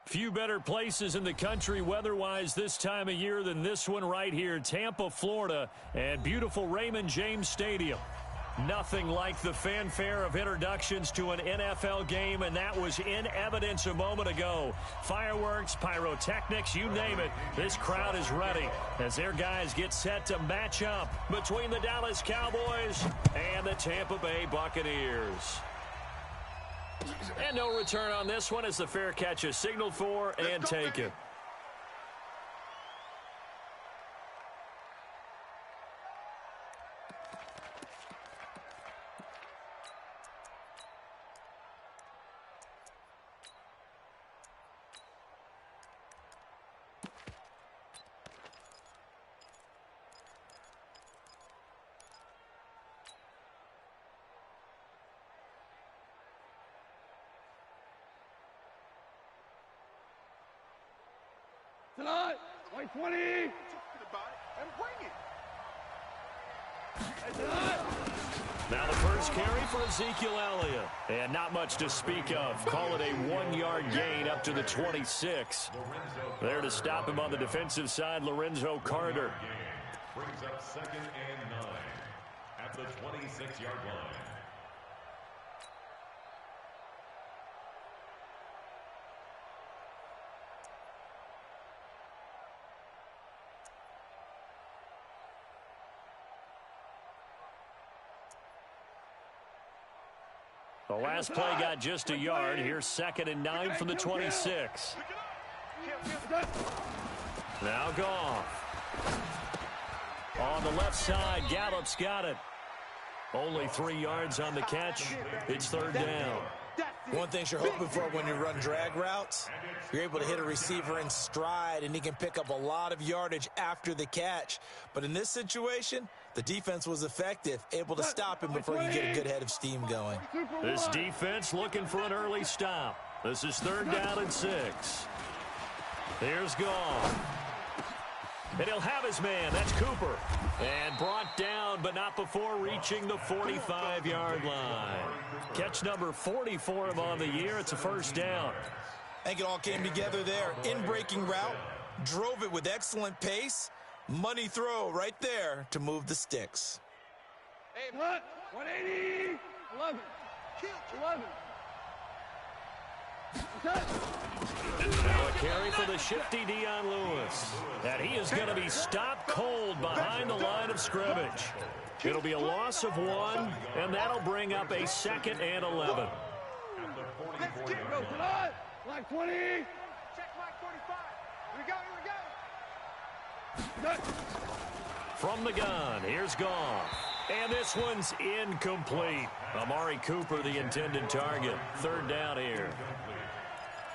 Few better places in the country weather-wise this time of year than this one right here, Tampa, Florida, and beautiful Raymond James Stadium. Nothing like the fanfare of introductions to an NFL game, and that was in evidence a moment ago. Fireworks, pyrotechnics, you name it, this crowd is ready as their guys get set to match up between the Dallas Cowboys and the Tampa Bay Buccaneers. And no return on this one as the fair catch is signaled for and taken. Tonight, 20. And bring it. Now the first carry for Ezekiel Elliott. And not much to speak of. Call it a 1-yard gain up to the 26. There to stop him on the defensive side, Lorenzo Carter. Brings up 2nd and 9 at the 26-yard line. The last play got just a yard. Here's 2nd and 9 from the 26. Now Goff. On the left side, Gallup's got it. Only 3 yards on the catch. It's 3rd down. One thing you're hoping for when you run drag routes, you're able to hit a receiver in stride, and he can pick up a lot of yardage after the catch. But in this situation, the defense was effective, able to stop him before you get a good head of steam going. This defense looking for an early stop. This is 3rd down and 6. Here's Goff. And he'll have his man. That's Cooper. And brought down, but not before reaching the 45-yard line. Catch number 40 for him on the year. It's a 1st down. I think it all came together there. In-breaking route, drove it with excellent pace. Money throw right there to move the sticks. Hey, 180. 11. 11. Now a carry for the shifty Dion Lewis. And he is going to be stopped cold behind the line of scrimmage. It'll be a loss of 1, and that'll bring up a 2nd and 11. Let's go tonight. Like 20. Check like 45. Here we go. From the gun, here's Goff. And this one's incomplete. Amari Cooper, the intended target. 3rd down here.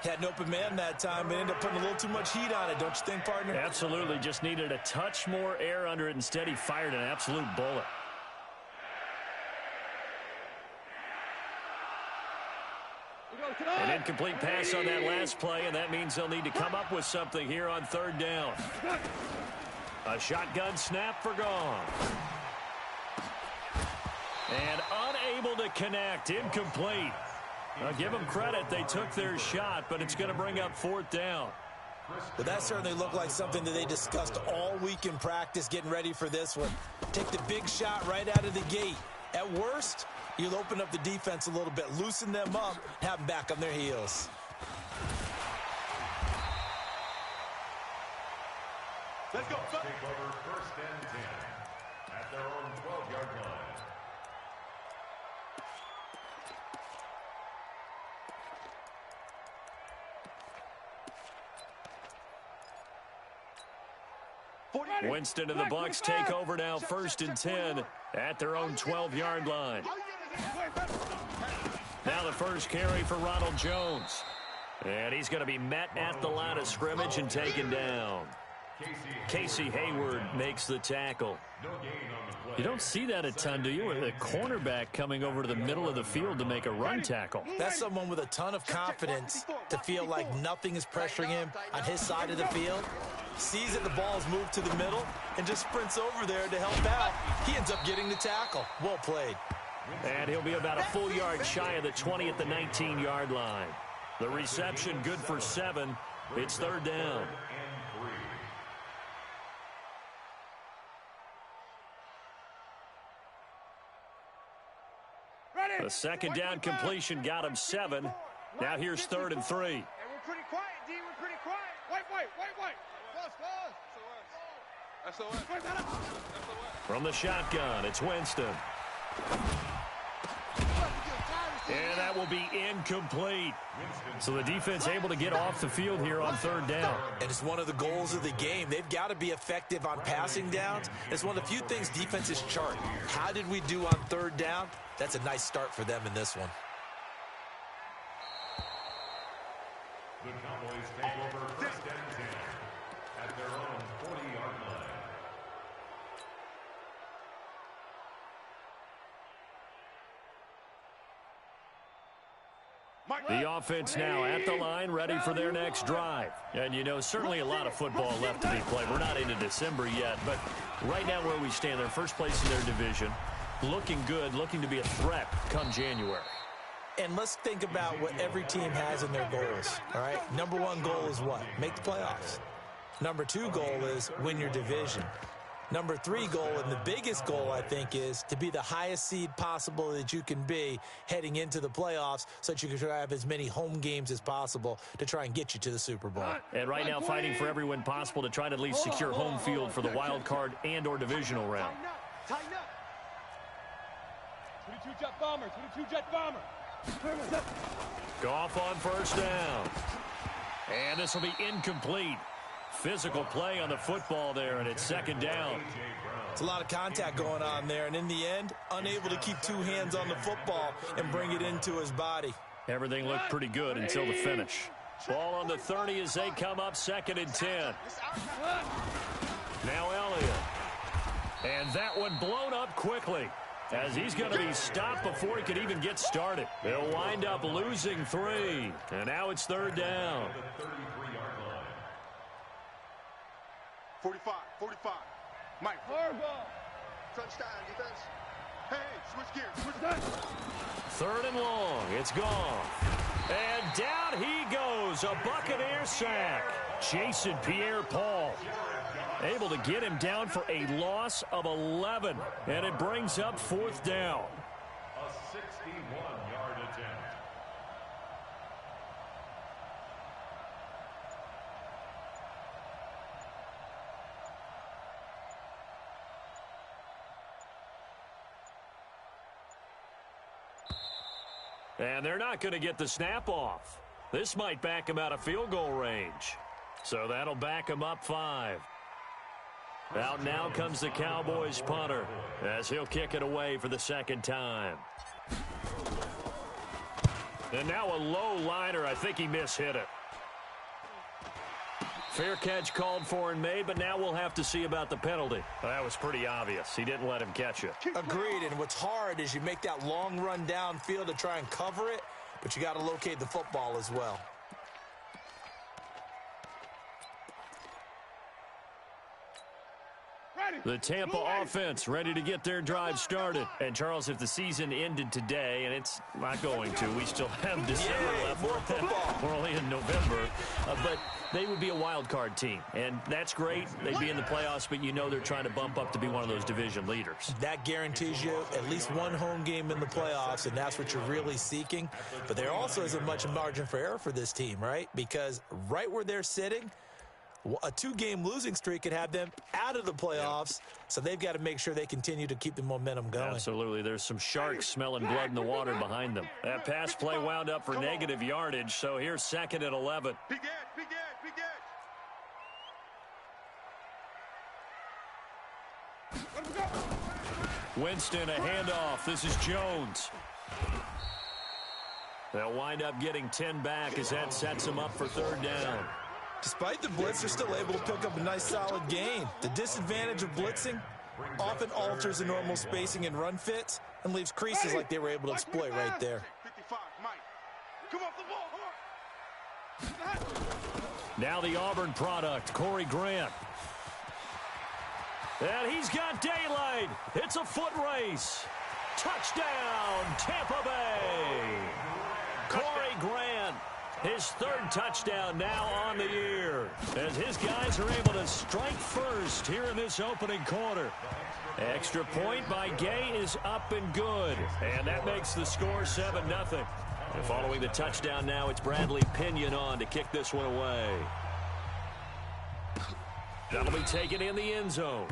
Had an open man that time, but ended up putting a little too much heat on it, don't you think, partner? Absolutely. Just needed a touch more air under it. Instead, he fired an absolute bullet. An incomplete pass on that last play, and that means they'll need to come up with something here on 3rd down. A shotgun snap for Goff. And unable to connect. Incomplete. I'll give them credit. They took their shot, but it's going to bring up 4th down. But that certainly looked like something that they discussed all week in practice getting ready for this one. Take the big shot right out of the gate. At worst, you'll open up the defense a little bit, loosen them up, have them back on their heels. Let's go. Take over 1st and 10 at their own 12-yard line. Winston and the Bucs take over now, 1st and 10 at their own 12-yard line. Now the first carry for Ronald Jones. And he's going to be met at the line of scrimmage and taken down. Casey Hayward makes the tackle. You don't see that a ton, do you? With a cornerback coming over to the middle of the field to make a run tackle. That's someone with a ton of confidence to feel like nothing is pressuring him on his side of the field. Sees that the ball's moved to the middle and just sprints over there to help out. He ends up getting the tackle. Well played. And he'll be about a full yard shy of the 20 at the 19-yard line. The reception good for 7. It's third down. The second down completion got him 7. Now here's 3rd and 3. And we're pretty quiet, D. We're pretty quiet. Wait. From the shotgun, it's Winston. And that will be incomplete. So the defense able to get off the field here on 3rd down. And it's one of the goals of the game. They've got to be effective on passing downs. It's one of the few things defenses chart. How did we do on 3rd down? That's a nice start for them in this one. The Cowboys take over 1st and 10 at their own 40-yard line. The offense now at the line, ready for their next drive. And, you know, certainly a lot of football left to be played. We're not into December yet, but right now where we stand, they're first place in their division, looking good, looking to be a threat come January. And let's think about what every team has in their goals, all right? Number 1 goal is what? Make the playoffs. Number 2 goal is win your division. Number 3 goal, and the biggest goal, I think, is to be the highest seed possible that you can be heading into the playoffs so that you can try to have as many home games as possible to try and get you to the Super Bowl. And right now fighting for every win possible to try to at least secure home field for the wild card and or divisional round. Tighten up. 22 jet bomber. 22 jet bomber. Goff on 1st down. And this will be incomplete. Physical play on the football there, and it's 2nd down. It's a lot of contact going on there, and in the end, unable to keep 2 hands on the football and bring it into his body. Everything looked pretty good until the finish. Ball on the 30 as they come up 2nd and 10. Now Elliott. And that one blown up quickly, as he's going to be stopped before he could even get started. They'll wind up losing 3. And now it's 3rd down. 45. Mike. Touchdown, defense. Hey, switch gears. 3rd and long. It's gone. And down he goes. A Buccaneer sack. Jason Pierre-Paul able to get him down for a loss of 11. And it brings up 4th down. A 61-yard attempt. And they're not going to get the snap off. This might back him out of field goal range. So that'll back him up 5. Out now comes the Cowboys punter as he'll kick it away for the 2nd time. And now a low liner. I think he mishit it. Fair catch called for and made, but now we'll have to see about the penalty. That was pretty obvious. He didn't let him catch it. Agreed, and what's hard is you make that long run downfield to try and cover it, but you got to locate the football as well. The Tampa offense ready to get their drive started. And, Charles, if the season ended today, and it's not going to, we still have December left. We're only in November. But they would be a wild card team. And that's great. They'd be in the playoffs, but you know they're trying to bump up to be one of those division leaders. That guarantees you at least one home game in the playoffs, and that's what you're really seeking. But there also isn't much margin for error for this team, right? Because right where they're sitting, a 2-game losing streak could have them out of the playoffs, so they've got to make sure they continue to keep the momentum going. Absolutely. There's some sharks smelling blood in the water behind them. That pass play wound up for negative yardage, so here's 2nd and 11. Big edge. Winston, a handoff. This is Jones. They'll wind up getting 10 back as that sets them up for 3rd down. Despite the blitz, they're still able to pick up a nice solid gain. The disadvantage of blitzing often alters the normal spacing and run fits and leaves creases like they were able to exploit right there. 55, Mike. Come off the ball. Now the Auburn product, Corey Grant. And he's got daylight. It's a foot race. Touchdown, Tampa Bay. Corey Grant His third touchdown now on the year, as his guys are able to strike first here in this opening quarter. Extra point by Gay is up and good, and that makes the score 7-0. And following the touchdown now, it's Bradley Pinion on to kick this one away. That'll be taken in the end zone.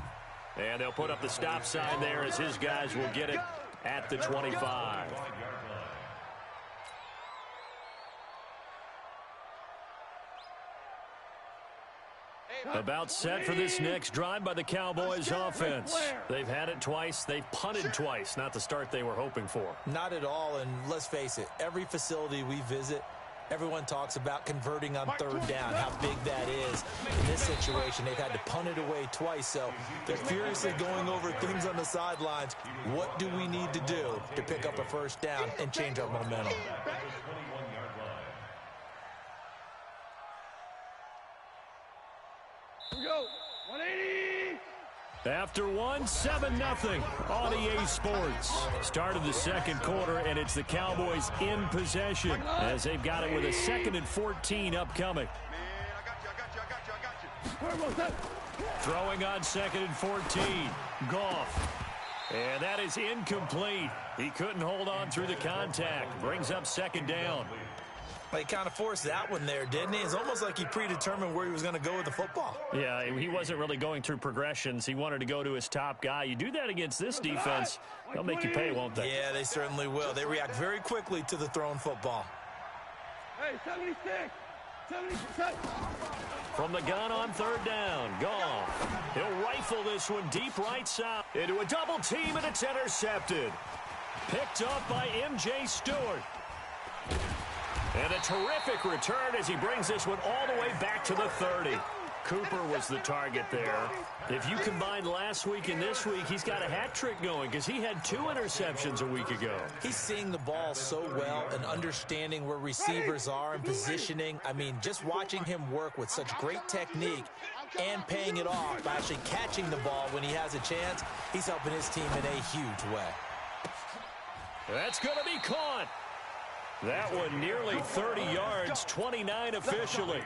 And they'll put up the stop sign there as his guys will get it at the 25. About set for this next drive by the Cowboys offense. They've had it twice. They've punted twice. Not the start they were hoping for. Not at all, and let's face it, every facility we visit, everyone talks about converting on third down, how big that is. In this situation, they've had to punt it away twice, so they're furiously going over things on the sidelines. What do we need to do to pick up a first down and change our momentum? Go, 180. After one, 7-0 on EA Sports. Start of the second quarter, and it's the Cowboys in possession as they've got it with a 2nd and 14 upcoming. Throwing on 2nd and 14. Goff. And that is incomplete. He couldn't hold on through the contact. Brings up 2nd down. He kind of forced that one there, didn't he? It's almost like he predetermined where he was going to go with the football. Yeah, he wasn't really going through progressions. He wanted to go to his top guy. You do that against this defense, they'll make you pay, won't they? Yeah, they certainly will. They react very quickly to the thrown football. Hey, 76. 76. From the gun on 3rd down, Goff. He'll rifle this one deep right side. Into a double team, and it's intercepted. Picked up by M.J. Stewart. And a terrific return as he brings this one all the way back to the 30. Cooper was the target there. If you combine last week and this week, he's got a hat trick going because he had 2 interceptions a week ago. He's seeing the ball so well and understanding where receivers are and positioning. I mean, just watching him work with such great technique and paying it off by actually catching the ball when he has a chance, he's helping his team in a huge way. That's going to be caught. That one nearly 30 yards, 29 officially.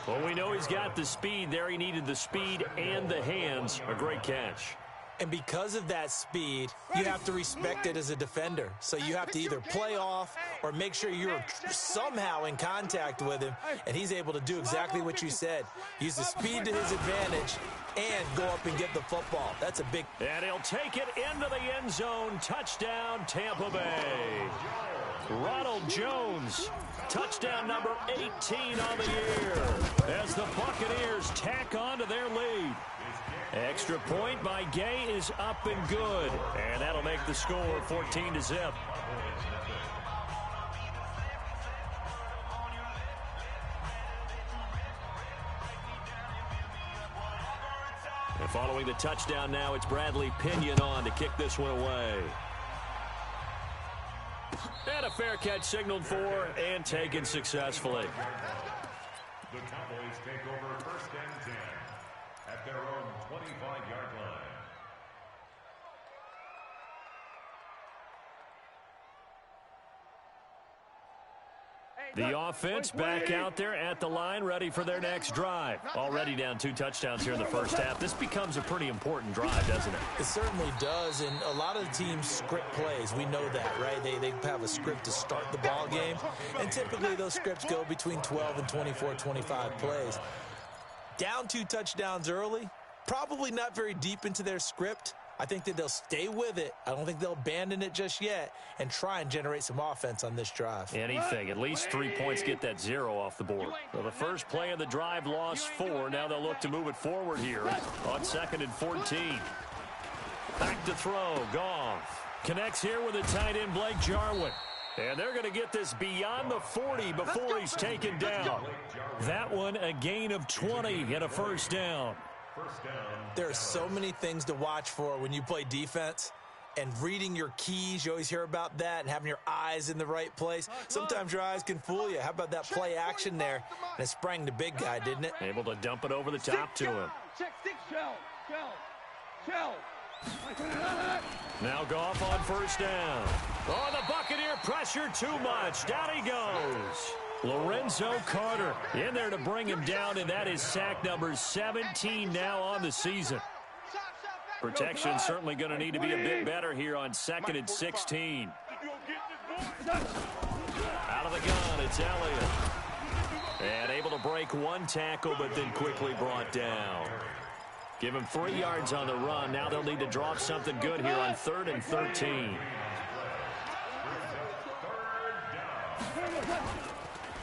Well, we know he's got the speed there. He needed the speed and the hands. A great catch. And because of that speed, you have to respect it as a defender. So you have to either play off or make sure you're somehow in contact with him. And he's able to do exactly what you said. Use the speed to his advantage and go up and get the football. That's a big... And he'll take it into the end zone. Touchdown, Tampa Bay. Ronald Jones, touchdown number 18 on the year as the Buccaneers tack on to their lead. Extra point by Gay is up and good, and that'll make the score 14-0. And following the touchdown now, it's Bradley Pinion on to kick this one away. And a fair catch signaled for and taken successfully. The Cowboys take over 1st and 10 at their own 25-yard line. The offense back out there at the line, ready for their next drive. Already down 2 touchdowns here in the first half. This becomes a pretty important drive, doesn't it? It certainly does, and a lot of the teams script plays. We know that, right? They have a script to start the ball game, and typically those scripts go between 12 and 24, 25 plays. Down 2 touchdowns early, probably not very deep into their script. I think that they'll stay with it. I don't think they'll abandon it just yet and try and generate some offense on this drive. Anything. At least 3 points, get that 0 off the board. So the first play of the drive lost 4. Now they'll look to move it forward here on 2nd and 14. Back to throw. Goff connects here with the tight end Blake Jarwin. And they're going to get this beyond the 40 before he's taken down. That one a gain of 20 and a first down. There are so many things to watch for when you play defense, and reading your keys, you always hear about that, and having your eyes in the right place. Sometimes your eyes can fool you. How about that play action there? And it sprang the big guy, didn't it? Able to dump it over the top to him. Check 6, shell. Now Goff on first down. Oh, the Buccaneer pressure too much. Down he goes. Lorenzo Carter in there to bring him down, and that is sack number 17 now on the season. Protection certainly going to need to be a bit better here on 2nd and 16. Out of the gun, it's Elliott. And able to break one tackle, but then quickly brought down. Give him 3 yards on the run. Now they'll need to drop something good here on 3rd and 13.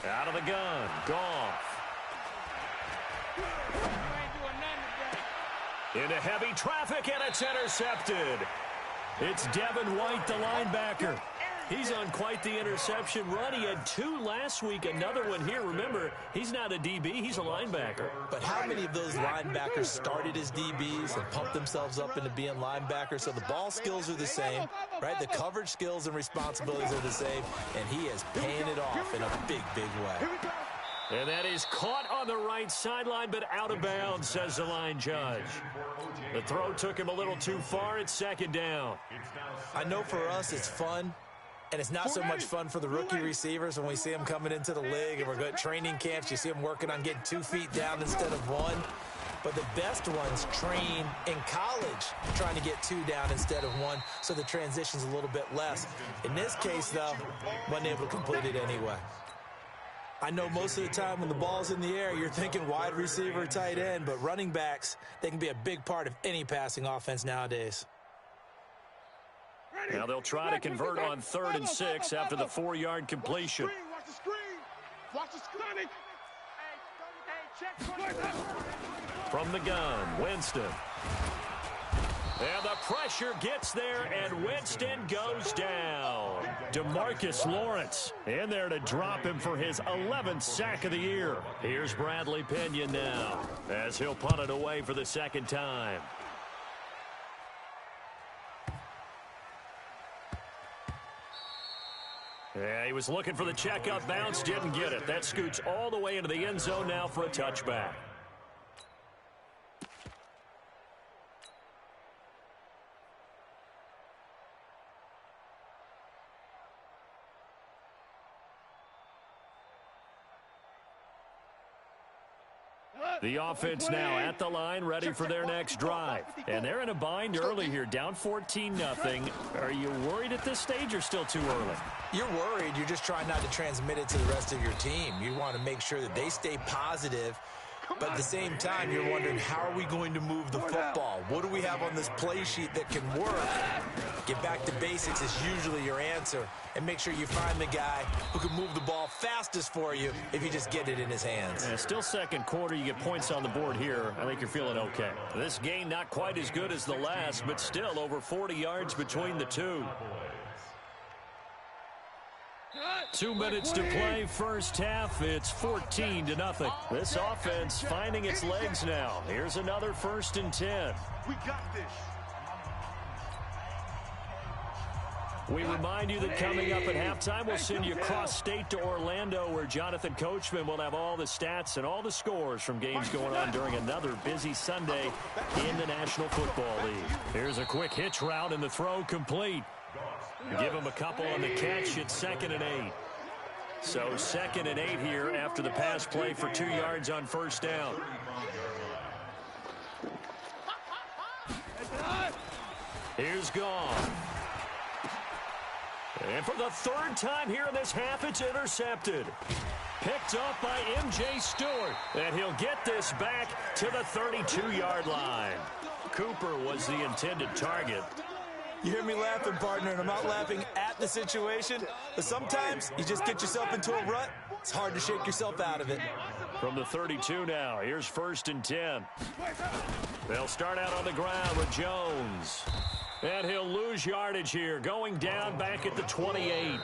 Out of the gun, Goff. Into heavy traffic, and it's intercepted. It's Devin White, the linebacker. He's on quite the interception run. He had 2 last week, another one here. Remember, he's not a DB, he's a linebacker. But how many of those linebackers started as DBs and pumped themselves up into being linebackers? So the ball skills are the same, right? The coverage skills and responsibilities are the same, and he is paying it off in a big, big way. And that is caught on the right sideline, but out of bounds, says the line judge. The throw took him a little too far. It's 2nd down. I know for us it's fun, and it's not so much fun for the rookie receivers when we see them coming into the league and we're going to training camps. You see them working on getting 2 feet down instead of 1. But the best ones train in college trying to get 2 down instead of 1, so the transition's a little bit less. In this case, though, wasn't able to complete it anyway. I know most of the time when the ball's in the air, you're thinking wide receiver, tight end, but running backs, they can be a big part of any passing offense nowadays. Now they'll try to convert on 3rd and 6 after the 4-yard completion. Watch the screen. Watch the screen. From the gun, Winston. And the pressure gets there, and Winston goes down. DeMarcus Lawrence in there to drop him for his 11th sack of the year. Here's Bradley Pinion now as he'll punt it away for the 2nd time. Yeah, he was looking for the checkup bounce, didn't get it. That scoots all the way into the end zone now for a touchback. The offense now at the line, ready for their next drive. And they're in a bind early here, down 14-0. Are you worried at this stage or still too early? You're worried. You're just trying not to transmit it to the rest of your team. You want to make sure that they stay positive. But at the same time, you're wondering, how are we going to move the football? What do we have on this play sheet that can work? Get back to basics is usually your answer. And make sure you find the guy who can move the ball fastest for you if you just get it in his hands. Yeah, still 2nd quarter. You get points on the board here. I think you're feeling okay. This game not quite as good as the last, but still over 40 yards between the two. 2 minutes to play, first half. It's 14-0. This offense finding its legs now. Here's another 1st and 10. We got this. We remind you that coming up at halftime, we'll send you across state to Orlando, where Jonathan Coachman will have all the stats and all the scores from games going on during another busy Sunday in the National Football League. Here's a quick hitch route, and the throw complete. Give him a couple on the catch. It's 2nd and 8. So 2nd and 8 here after the pass play for 2 yards on 1st down. Here's Goff. And for the 3rd time here in this half, it's intercepted. Picked up by M.J. Stewart. And he'll get this back to the 32-yard line. Cooper was the intended target. You hear me laughing, partner, and I'm not laughing at the situation, but sometimes you just get yourself into a rut. It's hard to shake yourself out of it. From the 32 now, here's 1st and 10. They'll start out on the ground with Jones. And he'll lose yardage here, going down back at the 28.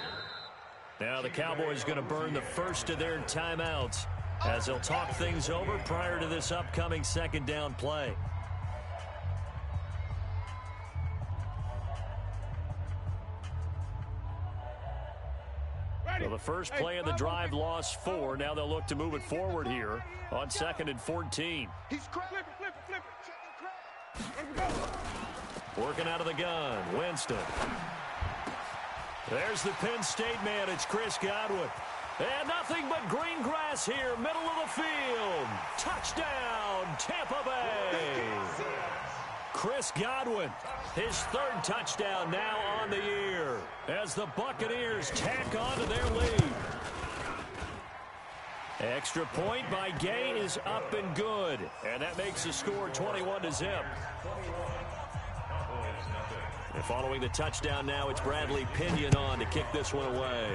Now the Cowboys going to burn the first of their timeouts as they'll talk things over prior to this upcoming 2nd down play. So the first play of the drive lost 4. Now they'll look to move it forward here on 2nd and 14. Working out of the gun, Winston. There's the Penn State man. It's Chris Godwin. And nothing but green grass here, middle of the field. Touchdown, Tampa Bay. Chris Godwin, his third touchdown now on the year as the Buccaneers tack on to their lead. Extra point by Gay is up and good, and that makes the score 21-0. And following the touchdown now, it's Bradley Pinion on to kick this one away.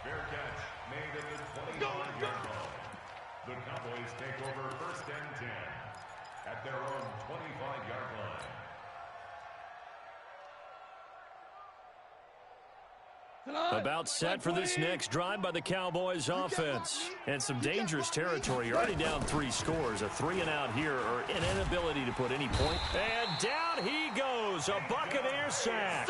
Fair catch made at the 21-yard line. The Cowboys take over 1st and 10 at their own 25-yard line. About set for this next drive by the Cowboys offense. And some dangerous territory. You're already down 3 scores. A 3-and-out here or an inability to put any point. And down he goes. A Buccaneer sack.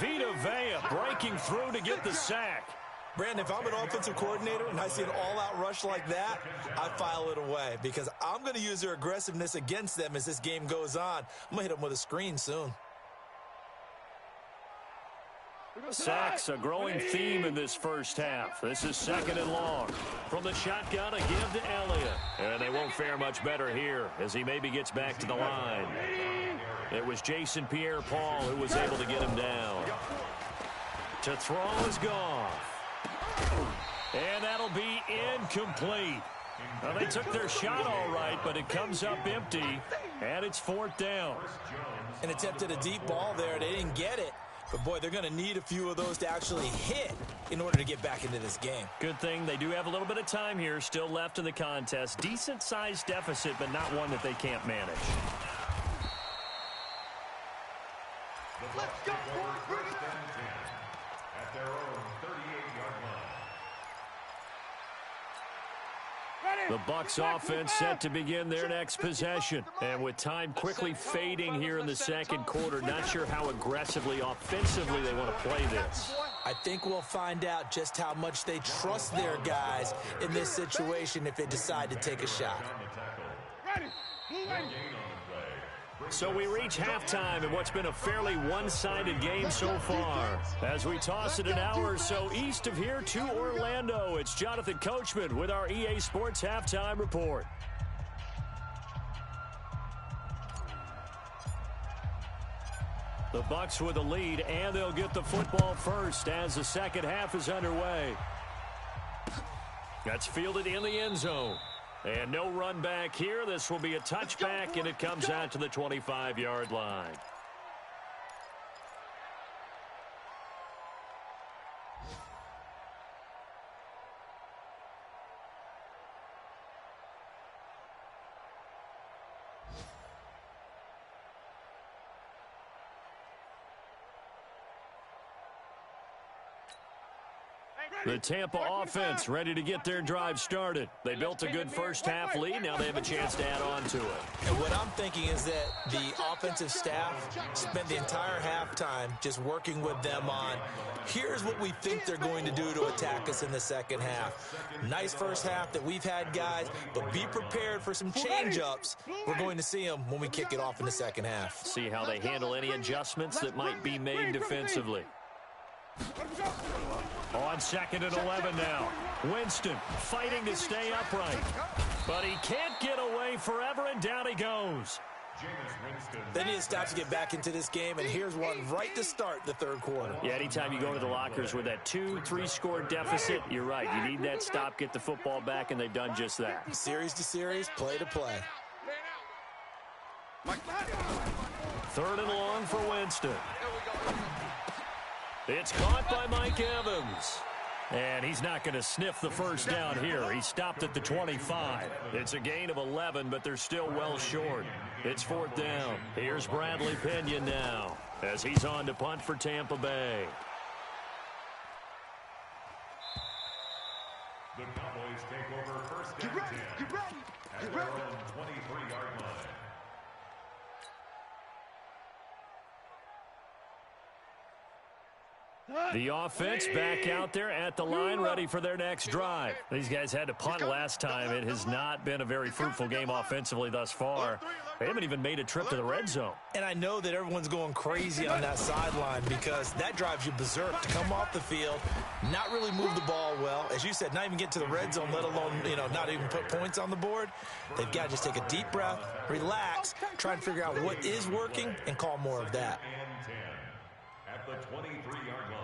Vita Vea breaking through to get the sack. Brandon, if I'm an offensive coordinator and I see an all-out rush like that, I file it away because I'm going to use their aggressiveness against them as this game goes on. I'm going to hit them with a screen soon. Sacks, a growing theme in this first half. This is 2nd and long. From the shotgun, a give to Elliott. And they won't fare much better here as he maybe gets back to the line. It was Jason Pierre-Paul who was able to get him down. To throw is Goff. And that'll be incomplete. Well, they took their shot all right, but it comes up empty, and it's 4th down. And attempted a deep ball there. They didn't get it. But, boy, they're going to need a few of those to actually hit in order to get back into this game. Good thing they do have a little bit of time here still left in the contest. Decent-sized deficit, but not one that they can't manage. Let's go, boys. 1st and 10 at their own 38-yard line. The Bucs offense set to begin their next possession. And with time quickly fading here in the second quarter, not sure how aggressively, offensively they want to play this. I think we'll find out just how much they trust their guys in this situation if they decide to take a shot. So we reach halftime in what's been a fairly one-sided game so far. As we toss it an hour or so east of here to Orlando, it's Jonathan Coachman with our EA Sports Halftime Report. The Bucs with the lead, and they'll get the football first as the second half is underway. That's fielded in the end zone. And no run back here. This will be a touchback, and it comes out to the 25-yard line. The Tampa offense ready to get their drive started. They built a good first-half lead. Now they have a chance to add on to it. And what I'm thinking is that the offensive staff spent the entire halftime just working with them on, here's what we think they're going to do to attack us in the second half. Nice first half that we've had, guys, but be prepared for some change-ups. We're going to see them when we kick it off in the second half. See how they handle any adjustments that might be made defensively. On 2nd and 11 now. Winston fighting to stay upright. But he can't get away forever, and down he goes. They need to stop to get back into this game, and here's one right to start the third quarter. Yeah, anytime you go to the lockers with that 2-3 score deficit, you're right. You need that stop, get the football back, and they've done just that. Series to series, play to play. 3rd and long for Winston. It's caught by Mike Evans. And he's not going to sniff the first down here. He stopped at the 25. It's a gain of 11, but they're still well short. It's 4th down. Here's Bradley Pinion now as he's on to punt for Tampa Bay. The Cowboys take over 1st and 10 at their own 23-yard line. The offense back out there at the line, ready for their next drive. These guys had to punt last time. It has not been a very fruitful game offensively thus far. They haven't even made a trip to the red zone. And I know that everyone's going crazy on that sideline because that drives you berserk to come off the field, not really move the ball well. As you said, not even get to the red zone, let alone, not even put points on the board. They've got to just take a deep breath, relax, try and figure out what is working, and call more of that. At the 23-yard line.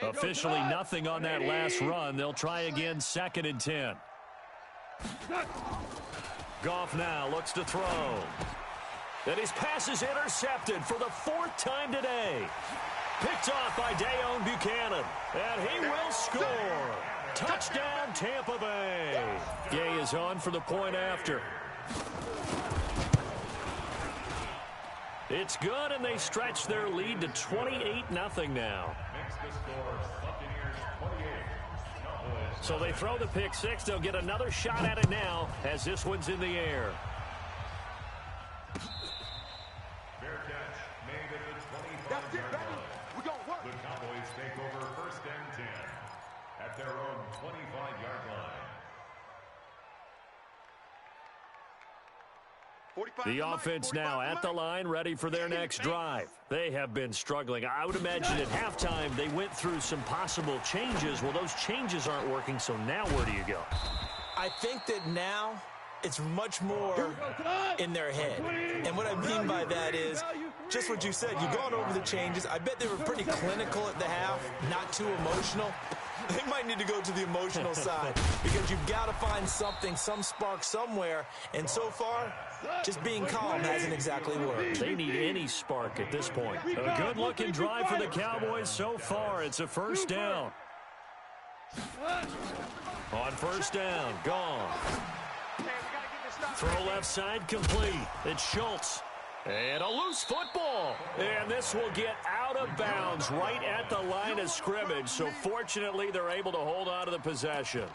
Officially nothing on that last run. They'll try again, 2nd and 10. Goff now looks to throw. And his pass is intercepted for the 4th time today. Picked off by Dayon Buchanan. And he will score. Touchdown, Tampa Bay. Gay is on for the point after. It's good, and they stretch their lead to 28-0 now. So they throw the pick six. They'll get another shot at it now as this one's in the air. Fair catch made at the 25-yard line. We're going to work. The Cowboys take over 1st and 10 at their own 25-yard line. The offense now at the line, ready for their next drive. They have been struggling. I would imagine at halftime they went through some possible changes. Well, those changes aren't working, so now where do you go? I think that now it's much more in their head. And what I mean by that is just what you said. You've gone over the changes. I bet they were pretty clinical at the half, not too emotional. They might need to go to the emotional side because you've got to find something, some spark somewhere. And so far, just being calm hasn't exactly worked. They need any spark at this point. A good-looking drive for the Cowboys so far. It's a 1st down. On 1st down, gone. Throw left side complete. It's Schultz. And a loose football. And this will get out of bounds right at the line of scrimmage. So fortunately, they're able to hold on to the possession.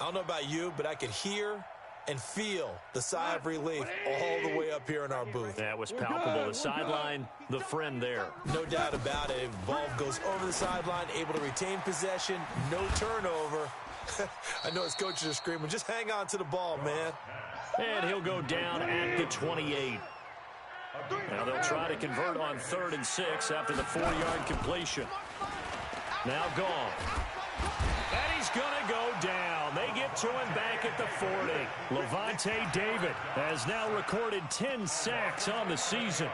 I don't know about you, but I could hear and feel the sigh of relief all the way up here in our booth. That was palpable. The sideline, the friend there. No doubt about it. Ball goes over the sideline, able to retain possession, no turnover. I know his coaches are screaming, just hang on to the ball, man. And he'll go down at the 28. Now they'll try to convert on 3rd and 6 after the 4-yard completion. Now gone. And he's going to go down. They get to him back at the 40. Levante David has now recorded 10 sacks on the season.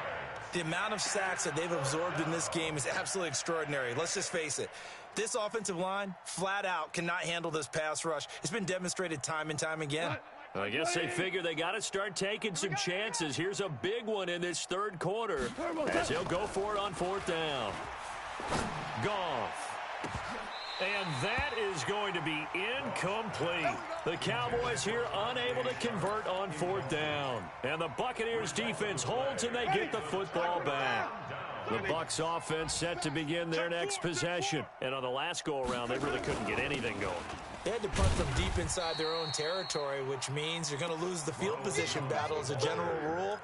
The amount of sacks that they've absorbed in this game is absolutely extraordinary. Let's just face it. This offensive line, flat out, cannot handle this pass rush. It's been demonstrated time and time again. I guess they figure they got to start taking some chances. Here's a big one in this 3rd quarter as he'll go for it on 4th down. Goff. And that is going to be incomplete. The Cowboys here unable to convert on 4th down. And the Buccaneers defense holds and they get the football back. The Bucs offense set to begin their next possession. And on the last go-around, they really couldn't get anything going. They had to punt from deep inside their own territory, which means you're going to lose the field position battle as a general rule.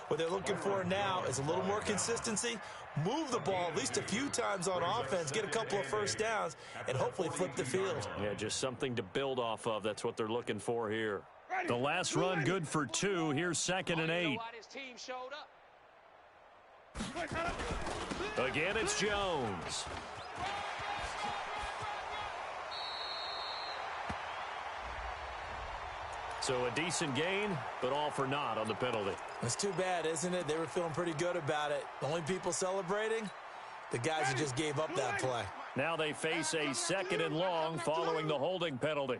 What they're looking for now is a little more consistency, move the ball at least a few times on offense, get a couple of 1st downs, and hopefully flip the field. Yeah, just something to build off of. That's what they're looking for here. The last run good for 2. Here's 2nd and 8. Again, it's Jones. So a decent gain, but all for naught on the penalty. It's too bad, isn't it? They were feeling pretty good about it. The only people celebrating, the guys who just gave up that play. Now they face a 2nd and long following the holding penalty.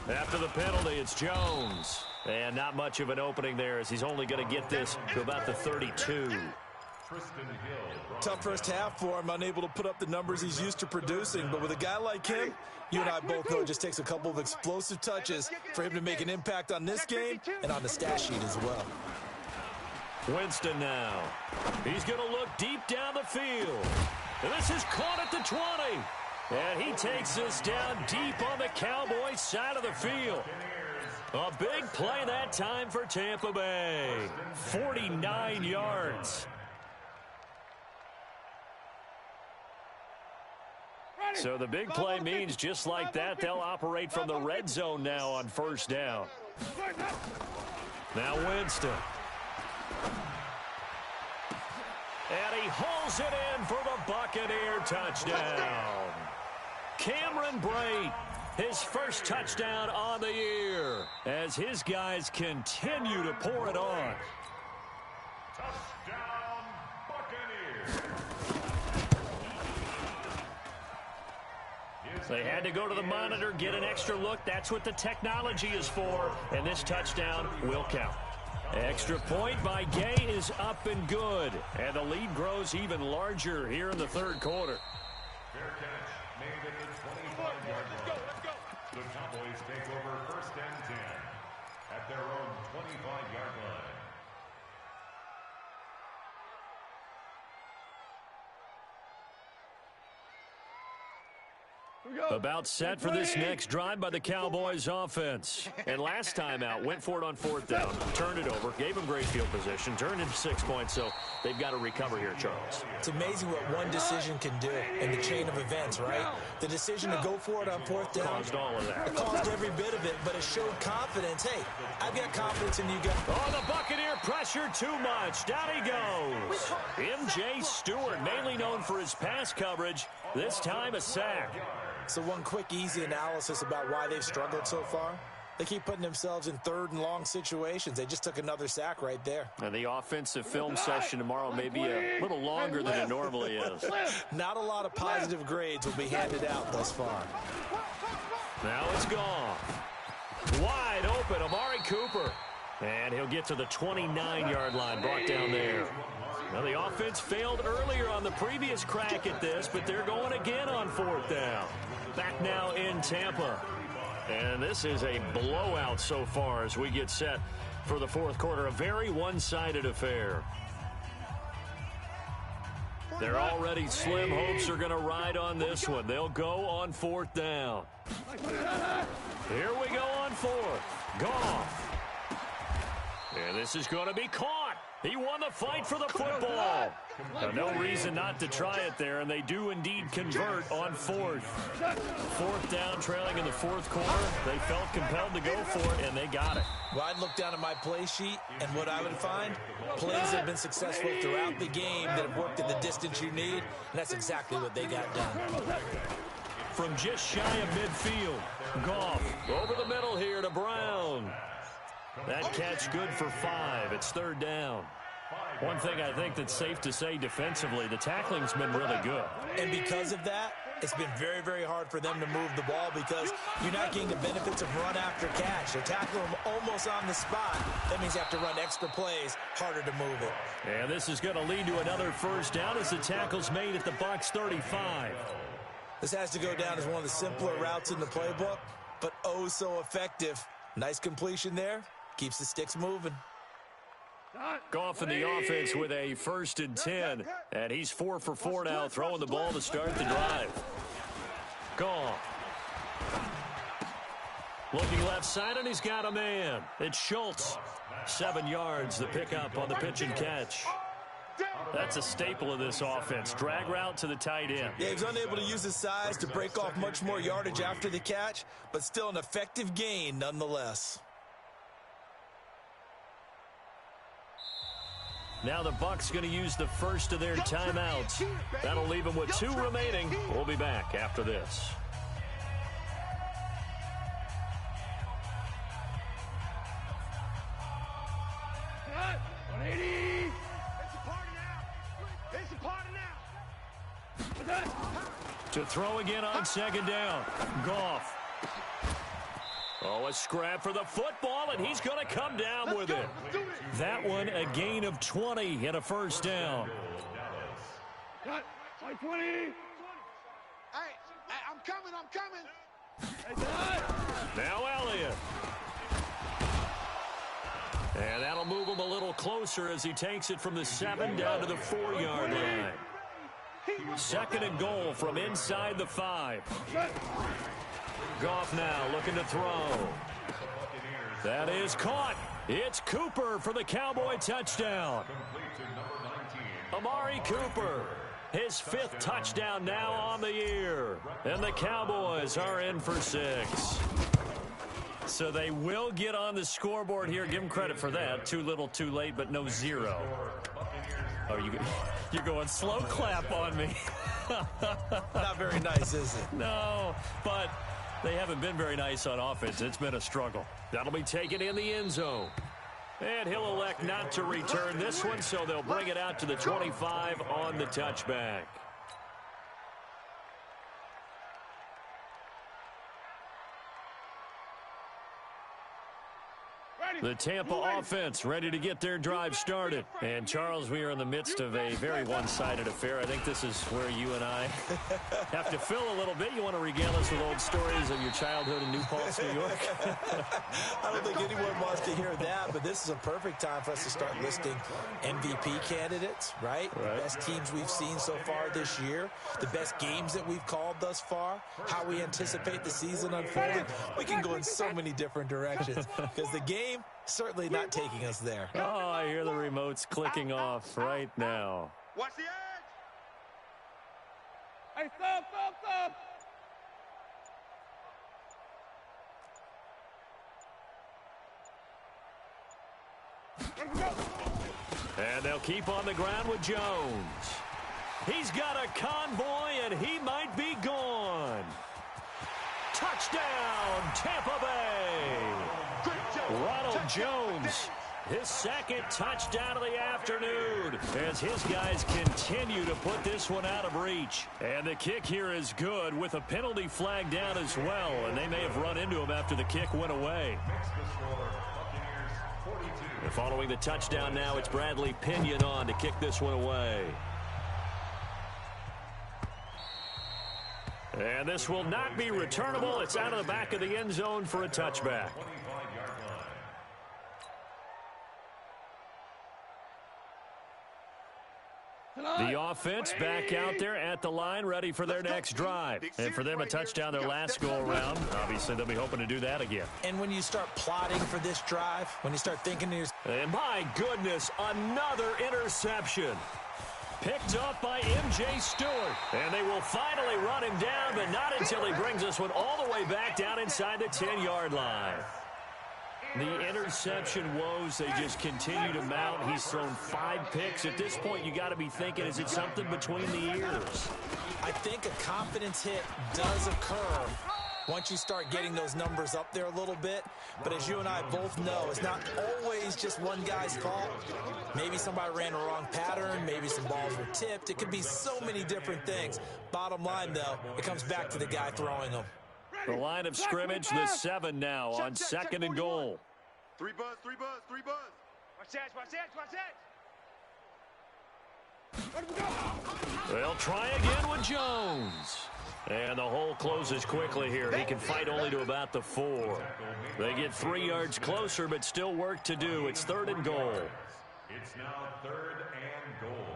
After the penalty, it's Jones. And not much of an opening there as he's only going to get this to about the 32. Tough first half for him, unable to put up the numbers he's used to producing. But with a guy like him, you and I both know it just takes a couple of explosive touches for him to make an impact on this game and on the stat sheet as well. Winston now. He's going to look deep down the field. And this is caught at the 20. And he takes this down deep on the Cowboys side of the field. A big play that time for Tampa Bay. 49 yards. So the big play means just like that, they'll operate from the red zone now on first down. Now Winston. And he hauls it in for the Buccaneer touchdown. Cameron Brate, his first touchdown on the year, as his guys continue to pour it on. Touchdown, Buccaneers. They had to go to the monitor, get an extra look. That's what the technology is for, and this touchdown will count. Extra point by Gay is up and good, and the lead grows even larger here in the third quarter. Fair catch made at the 25-yard line. The Cowboys take over first and 10 at their own 25-yard line. About set for this next drive by the Cowboys offense. And last time out, went for it on fourth down, turned it over, gave them great field position, turned into 6 points, so they've got to recover here, Charles. It's amazing what one decision can do in the chain of events, right? The decision to go for it on fourth down Caused all of that. It caused every bit of it, but it showed confidence. Hey, I've got confidence in you guys. Oh, the Buccaneer pressure too much. Down he goes. M.J. Stewart, mainly known for his pass coverage, this time a sack. So one quick, easy analysis about why they've struggled so far. They keep putting themselves in third and long situations. They just took another sack right there. And the offensive film session tomorrow may be a little longer than it normally is. Not a lot of positive grades will be handed out thus far. Now it's gone. Wide open, Amari Cooper. And he'll get to the 29-yard line, brought down there. Now, the offense failed earlier on the previous crack at this, but they're going again on fourth down. Back now in Tampa. And this is a blowout so far as we get set for the fourth quarter. A very one-sided affair. They're already slim hopes are going to ride on this one. They'll go on fourth down. Here we go on fourth. Goff. And this is going to be caught. He won the fight for the football. No reason not to try it there, and they do indeed convert on fourth. Fourth down, trailing in the fourth quarter. They felt compelled to go for it, and they got it. Well, I'd look down at my play sheet, and what I would find, plays that have been successful throughout the game that have worked at the distance you need, and that's exactly what they got done. From just shy of midfield, Goff over the middle here to Brown. That catch good for 5. It's third down. One thing I think that's safe to say defensively, the tackling's been really good. And because of that, it's been very, very hard for them to move the ball because you're not getting the benefits of run after catch. They're tackling them almost on the spot. That means you have to run extra plays, harder to move it. And this is going to lead to another first down as the tackle's made at the Bucs 35. This has to go down as one of the simpler routes in the playbook, but oh so effective. Nice completion there. Keeps the sticks moving. Goff in the offense with a 1st and 10. And he's 4 for 4 now, throwing the ball to start the drive. Goff. Looking left side, and he's got a man. It's Schultz. 7 yards, the pickup on the pitch and catch. That's a staple of this offense. Drag route to the tight end. Yeah, he's unable to use his size to break off much more yardage after the catch, but still an effective gain nonetheless. Now the Bucs going to use the first of their timeouts. That'll leave them with 2 remaining. We'll be back after this. To throw again on second down. Goff. Oh, a scrap for the football, and he's going to come down with it. That one, a gain of 20 and a first down. Cut. 20. Hey, I'm coming. Now Elliott. And that'll move him a little closer as he takes it from the 7 down to the 4-yard line. Second and goal from inside the 5. Goff now looking to throw. That is caught. It's Cooper for the Cowboy touchdown. Amari Cooper, his 5th touchdown now on the year. And the Cowboys are in for 6. So they will get on the scoreboard here. Give them credit for that. Too little, too late, but no 0. Oh, you're going slow clap on me. Not very nice, is it? No, but they haven't been very nice on offense. It's been a struggle. That'll be taken in the end zone. And he'll elect not to return this one, so they'll bring it out to the 25 on the touchback. The Tampa offense ready to get their drive started. And, Charles, we are in the midst of a very one-sided affair. I think this is where you and I have to fill a little bit. You want to regale us with old stories of your childhood in New Paltz, New York? I don't think anyone wants to hear that, but this is a perfect time for us to start listing MVP candidates, right? The best teams we've seen so far this year, the best games that we've called thus far, how we anticipate the season unfolding. We can go in so many different directions because the game certainly not taking us there. Oh, I hear the remotes clicking off right now. Watch the edge. Hey, stop. And they'll keep on the ground with Jones. He's got a convoy, and he might be gone. Touchdown, Tampa Bay. Ronald Jones, his 2nd touchdown of the afternoon as his guys continue to put this one out of reach. And the kick here is good with a penalty flag down as well, and they may have run into him after the kick went away. And following the touchdown now, it's Bradley Pinion on to kick this one away. And this will not be returnable. It's out of the back of the end zone for a touchback. The offense back out there at the line, ready for their next drive. And for them, a touchdown their last go-around. Obviously, they'll be hoping to do that again. And when you start plotting for this drive, when you start thinking to yourself... And my goodness, another interception. Picked up by M.J. Stewart. And they will finally run him down, but not until he brings this one all the way back down inside the 10-yard line. The interception woes, they just continue to mount. He's thrown 5 picks. At this point, you got to be thinking, is it something between the ears? I think a confidence hit does occur once you start getting those numbers up there a little bit. But as you and I both know, it's not always just one guy's fault. Maybe somebody ran a wrong pattern. Maybe some balls were tipped. It could be so many different things. Bottom line, though, it comes back to the guy throwing them. The line of scrimmage, the 7 now on 2nd and goal. 3 buzz. Watch that. They'll try again with Jones. And the hole closes quickly here. He can fight only to about the 4. They get 3 yards closer, but still work to do. It's 3rd and goal. It's now 3rd and goal.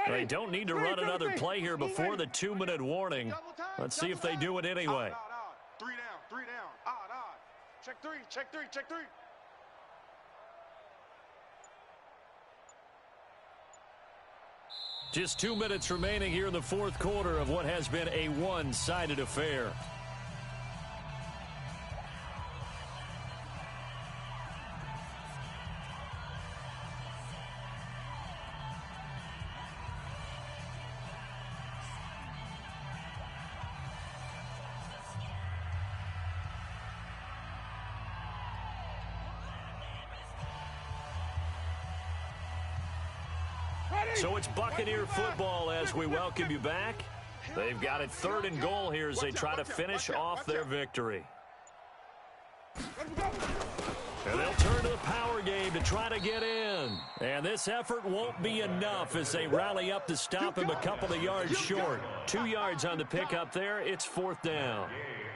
They don't need to run another play here before the 2-minute warning. Let's see if they do it anyway. 3 down. Odd. Check three. Just 2 minutes remaining here in the 4th quarter of what has been a one-sided affair. So it's Buccaneer football as we welcome you back. They've got it 3rd and goal here as they try to finish off their victory. And they'll turn to the power game to try to get in. And this effort won't be enough as they rally up to stop him a couple of yards short. 2 yards on the pickup there. It's 4th down.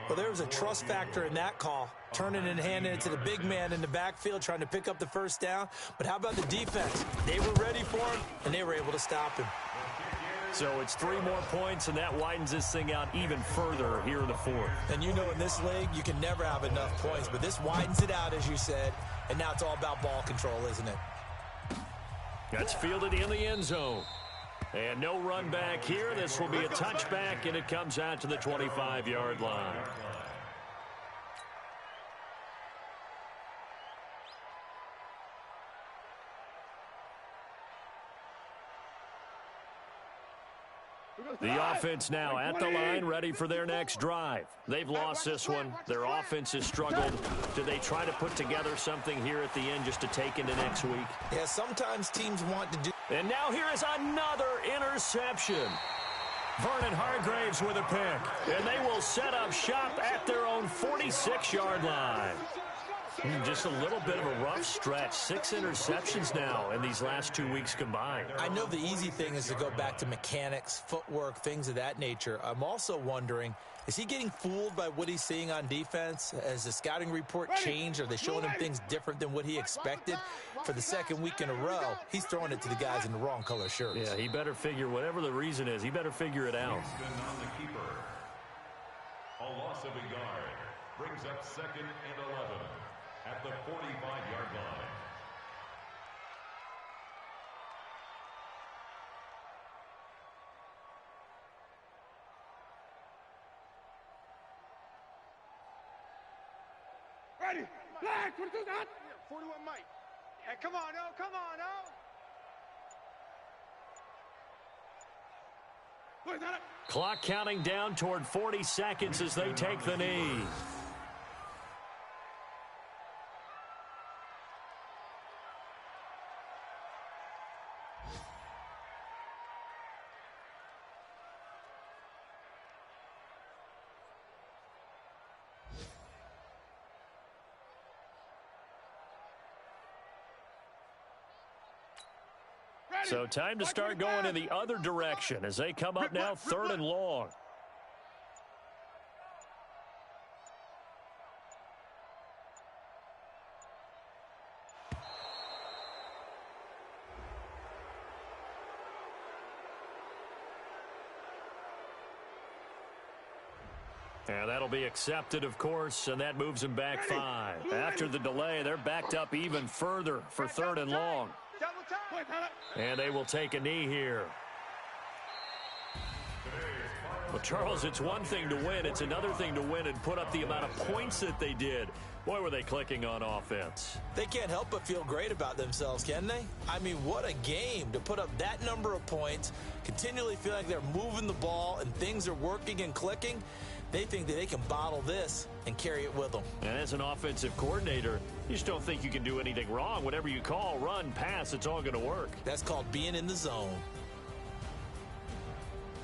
Well, there was a trust factor in that call, turning and handing it to the big man in the backfield, trying to pick up the first down. But how about the defense? They were ready for him, and they were able to stop him. So it's 3 more points, and that widens this thing out even further here in the fourth. And you know in this league, you can never have enough points, but this widens it out, as you said, and now it's all about ball control, isn't it? That's fielded in the end zone. And no run back here. This will be a touchback, and it comes out to the 25-yard line. The offense now at the line, ready for their next drive. They've lost this one. Their offense has struggled. Do they try to put together something here at the end just to take into next week? Yeah, sometimes teams want to do. And now here is another interception. Vernon Hargraves with a pick. And they will set up shop at their own 46-yard line. Just a little bit of a rough stretch. 6 interceptions now in these last 2 weeks combined. I know the easy thing is to go back to mechanics, footwork, things of that nature. I'm also wondering, is he getting fooled by what he's seeing on defense? Has the scouting report changed? Are they showing him things different than what he expected? For the second week in a row, he's throwing it to the guys in the wrong color shirts. Yeah, he better figure, whatever the reason is, he better figure it out. On the keeper. A loss of a yard brings up 2nd and 11 at the 45-yard line. Ready. Flag. 22 down. 41 Mike. Hey, come on, oh, come on, oh. Clock counting down toward 40 seconds as they take the knee. So time to start going in the other direction as they come up now 3rd and long. And that'll be accepted, of course, and that moves them back 5. After the delay, they're backed up even further for 3rd and long. And they will take a knee here. Well, Charles, it's one thing to win. It's another thing to win and put up the amount of points that they did. Boy, were they clicking on offense. They can't help but feel great about themselves, can they? I mean, what a game to put up that number of points, continually feel like they're moving the ball and things are working and clicking. They think that they can bottle this and carry it with them. And as an offensive coordinator, you just don't think you can do anything wrong. Whatever you call, run, pass, it's all going to work. That's called being in the zone.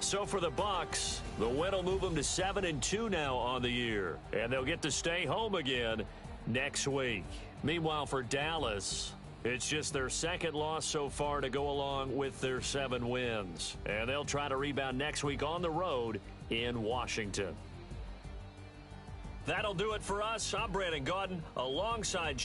So for the Bucs, the win will move them to 7-2 now on the year. And they'll get to stay home again next week. Meanwhile, for Dallas, it's just their 2nd loss so far to go along with their 7 wins. And they'll try to rebound next week on the road in Washington. That'll do it for us. I'm Brandon Gaudin alongside